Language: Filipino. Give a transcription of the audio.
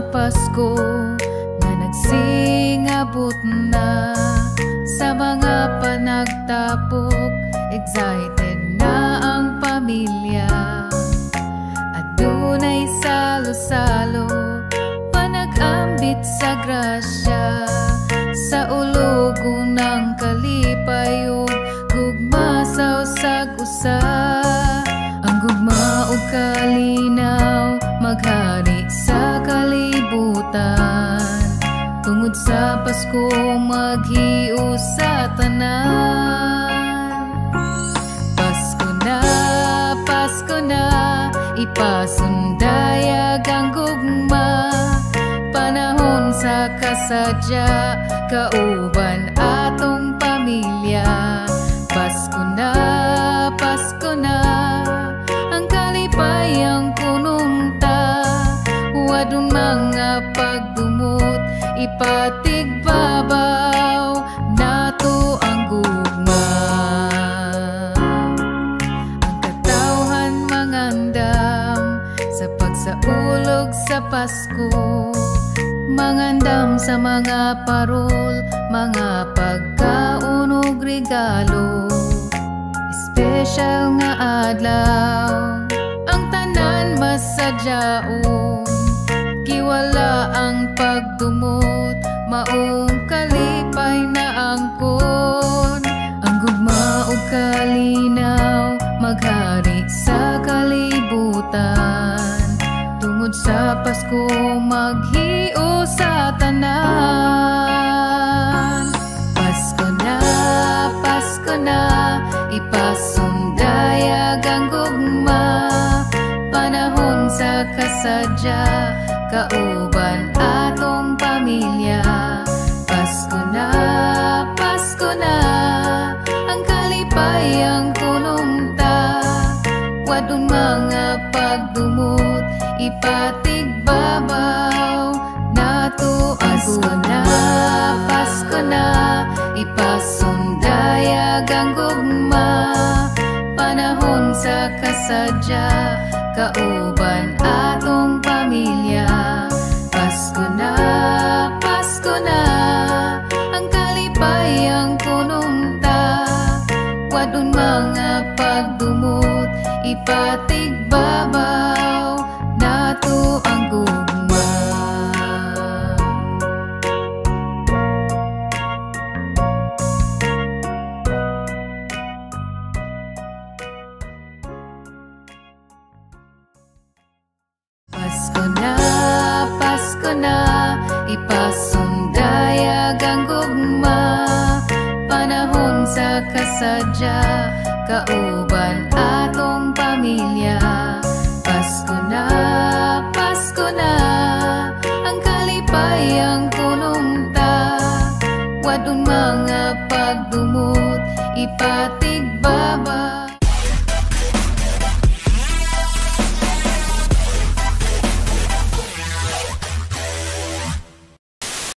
ang Pasko nga nagsingabot na sa mga panagtapok. Excited na ang pamilya, adunay salo-salo, panag-ambit sa grasya, sa ulugo ng kalipay ug gugma sa usag-usa. Ang gugma ug kalinaw maghari sa kalibutan, tungod sa Pasko maghiu sa tanan. Pasko na, ipasundayag ang gugma, panahon sa kasadya, kauban atong pamilya. Pasko na, ang kalipayang kununta, wadong mga pagdumot, ipatigbabaw nato ang gugma. Ang katawhan mangandam sa pagsaulog sa Pasko, mangandam sa mga parol, mga pagkaon ug regalo. Espesyal nga adlaw ang tanan masadyaon, giwala ang pagdumot, maong kalipay na angkon. Ang gugma ug kalinaw maghari sa kalibutan, tungod sa Pasko maghiu sa tanan. Pasko na, ipasundayag ang gugma, panahon sa kasadya, kauban atong pamilya. Pasko na, ang kalipayang kununta, wadong mga pagdumot, ipatigbabaw nato ang gugma. Pasko na, ipasundayag ang gugma, panahon sa kasadya, kauban atong pamilya. Pasko na, ang kalipayang kununta, wadong mga pagdumot, ipatigbabaw nato ang gugma. Pasko na, ipasundayag ang gugma, panahon sa kasadya, kauban atong pamilya. Pasko na, ang kalipayang kununta, wadong mga pagdumot,